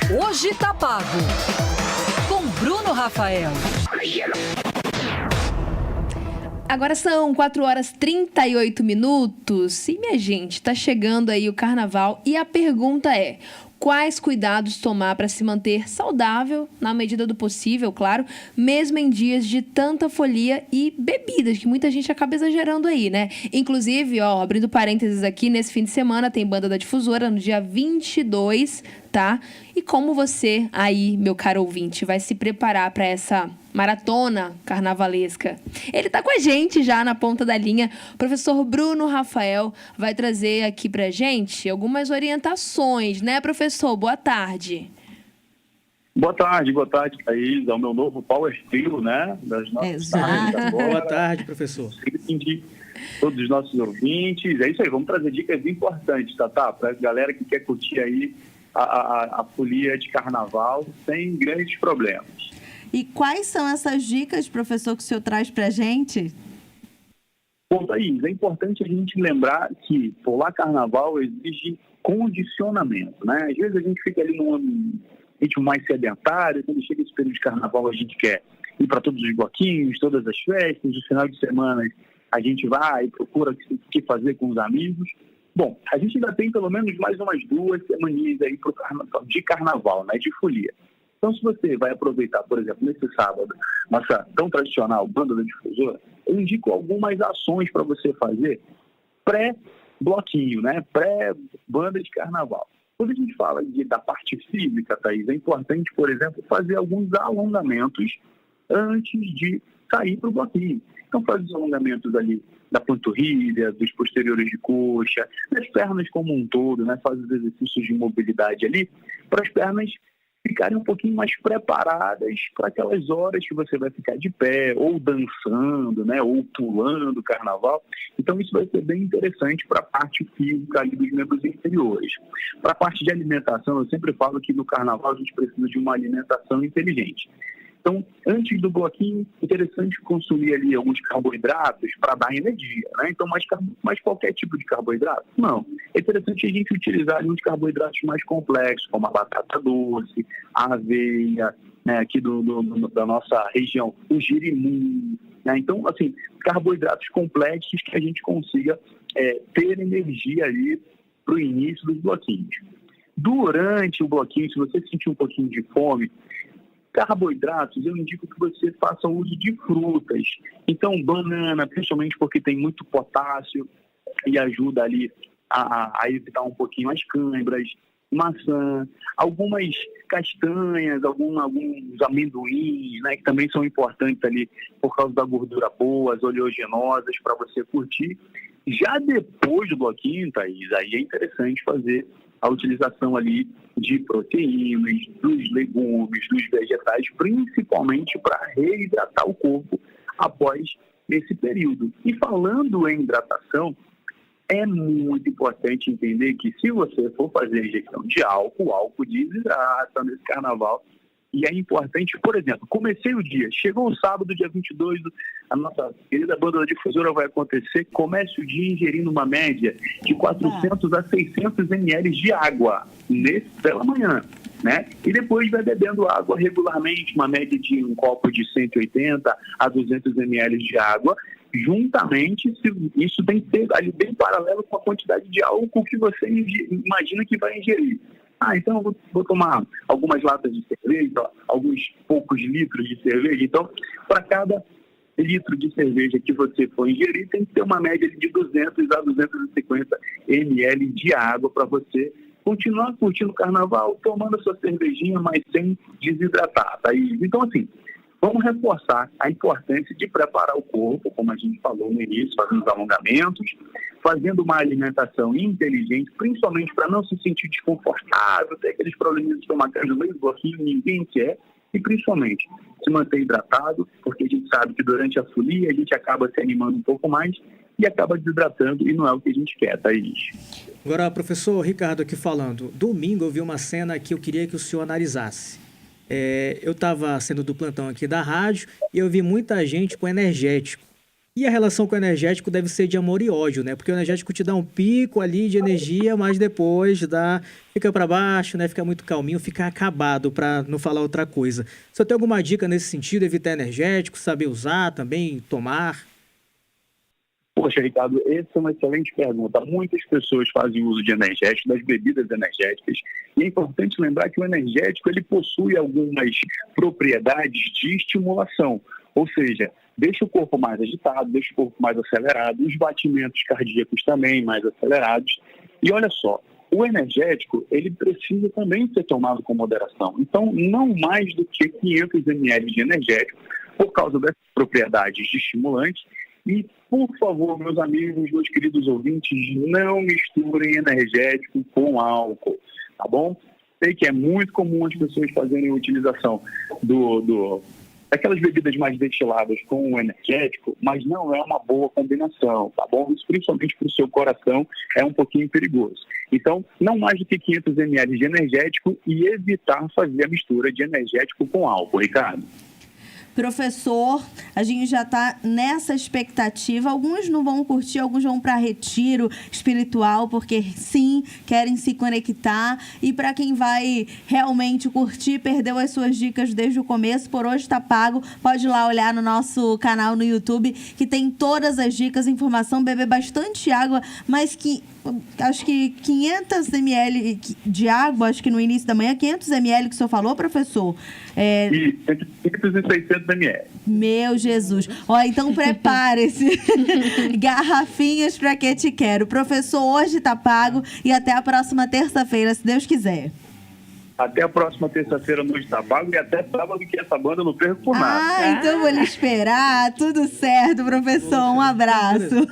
Hoje tá pago. Com Bruno Rafael. Agora são 4h38. E, minha gente, tá chegando aí o carnaval e a pergunta é: quais cuidados tomar para se manter saudável, na medida do possível, claro, mesmo em dias de tanta folia e bebidas, que muita gente acaba exagerando aí, né? Inclusive, ó, abrindo parênteses aqui, nesse fim de semana tem Banda da Difusora, no dia 22, tá? E como você aí, meu caro ouvinte, vai se preparar para essa maratona carnavalesca? Ele tá com a gente já na ponta da linha. O professor Bruno Rafael vai trazer aqui pra gente algumas orientações, né, professor? Boa tarde. Boa tarde, Thaís. É o meu novo Power Trio, né? Das nossas Exato. Boa tarde, professor. Todos os nossos ouvintes. É isso aí, vamos trazer dicas importantes, tá? Para a galera que quer curtir aí a folia de carnaval sem grandes problemas. E quais são essas dicas, professor, que o senhor traz para a gente? Bom, Thaís, é importante a gente lembrar que pular carnaval exige condicionamento, né? Às vezes a gente fica ali num ritmo mais sedentário, quando chega esse período de carnaval a gente quer ir para todos os bloquinhos, todas as festas, no final de semana a gente vai e procura o que fazer com os amigos. Bom, a gente ainda tem pelo menos mais umas 2 semaninhas aí de carnaval, né, de folia. Então, se você vai aproveitar, por exemplo, nesse sábado, nossa tão tradicional Banda da Difusora, eu indico algumas ações para você fazer pré-bloquinho, né, pré-banda de carnaval. Quando a gente fala da parte física, Thaís, é importante, por exemplo, fazer alguns alongamentos antes de sair para o bloquinho. Então, faz os alongamentos ali da panturrilha, dos posteriores de coxa, das pernas como um todo, né? Faz os exercícios de mobilidade ali, para as pernas ficarem um pouquinho mais preparadas para aquelas horas que você vai ficar de pé, ou dançando, né? Ou pulando o carnaval. Então, isso vai ser bem interessante para a parte física ali dos membros inferiores. Para a parte de alimentação, eu sempre falo que no carnaval a gente precisa de uma alimentação inteligente. Então, antes do bloquinho, interessante consumir ali alguns carboidratos para dar energia, né? Então, mas qualquer tipo de carboidrato? Não. É interessante a gente utilizar ali uns carboidratos mais complexos, como a batata doce, a aveia, né? Aqui da nossa região, o girimum, né? Então, assim, carboidratos complexos que a gente consiga ter energia ali para o início dos bloquinhos. Durante o bloquinho, se você sentir um pouquinho de fome, carboidratos, eu indico que você faça uso de frutas. Então, banana, principalmente porque tem muito potássio e ajuda ali a evitar um pouquinho as câimbras, maçã, algumas castanhas, alguns amendoins, né, que também são importantes ali por causa da gordura boa, as oleaginosas, para você curtir. Já depois do bloquinho, Thaís, aí é interessante fazer a utilização ali de proteínas, dos legumes, dos vegetais, principalmente para reidratar o corpo após esse período. E falando em hidratação, é muito importante entender que se você for fazer a injeção de álcool, o álcool desidrata nesse carnaval. E é importante, por exemplo, comecei o dia, chegou o sábado, dia 22, a nossa querida Banda da Difusora vai acontecer, comece o dia ingerindo uma média de 400 a 600 ml de água pela manhã, né? E depois vai bebendo água regularmente, uma média de um copo de 180 a 200 ml de água, juntamente, isso tem que ser ali bem paralelo com a quantidade de álcool que você imagina que vai ingerir. Então eu vou tomar algumas latas de cerveja, alguns poucos litros de cerveja. Então, para cada litro de cerveja que você for ingerir, tem que ter uma média de 200 a 250 ml de água para você continuar curtindo o carnaval, tomando a sua cervejinha, mas sem desidratar. Tá? Então, assim, vamos reforçar a importância de preparar o corpo, como a gente falou no início, fazendo os alongamentos, fazendo uma alimentação inteligente, principalmente para não se sentir desconfortável, ter aqueles problemas estomacais no meio do bloquinho, ninguém quer, e principalmente se manter hidratado, porque a gente sabe que durante a folia a gente acaba se animando um pouco mais e acaba desidratando, e não é o que a gente quer, Thaís. Agora, professor Ricardo aqui falando, domingo eu vi uma cena que eu queria que o senhor analisasse. Eu estava sendo do plantão aqui da rádio e eu vi muita gente com energético. E a relação com o energético deve ser de amor e ódio, né? Porque o energético te dá um pico ali de energia, mas depois fica para baixo, né? Fica muito calminho, fica acabado, para não falar outra coisa. Você tem alguma dica nesse sentido? Evitar energético, saber usar também, tomar? Poxa, Ricardo, essa é uma excelente pergunta. Muitas pessoas fazem uso de energéticos, das bebidas energéticas, e é importante lembrar que o energético ele possui algumas propriedades de estimulação, ou seja, deixa o corpo mais agitado, deixa o corpo mais acelerado, os batimentos cardíacos também mais acelerados. E olha só, o energético ele precisa também ser tomado com moderação. Então, não mais do que 500 ml de energético, por causa dessas propriedades de estimulantes. E, por favor, meus amigos, meus queridos ouvintes, não misturem energético com álcool, tá bom? Sei que é muito comum as pessoas fazerem a utilização daquelas bebidas mais destiladas com o energético, mas não é uma boa combinação, tá bom? Isso, principalmente para o seu coração, é um pouquinho perigoso. Então, não mais do que 500 ml de energético e evitar fazer a mistura de energético com álcool, Ricardo. Professor, a gente já está nessa expectativa. Alguns não vão curtir, alguns vão para retiro espiritual, porque sim, querem se conectar. E para quem vai realmente curtir, perdeu as suas dicas desde o começo, por hoje está pago. Pode ir lá olhar no nosso canal no YouTube, que tem todas as dicas, informação, beber bastante água, mas que acho que 500 ml de água, acho que no início da manhã, 500 ml que o senhor falou, professor? E entre 500 e 600 ml. Meu Jesus. Ó, então prepare-se. Garrafinhas pra que te quero. Professor, hoje tá pago e até a próxima terça-feira, se Deus quiser. Até a próxima terça-feira no Estabago e até sábado, que essa banda eu não perco por nada. Então vou lhe esperar. Tudo certo, professor. Um abraço.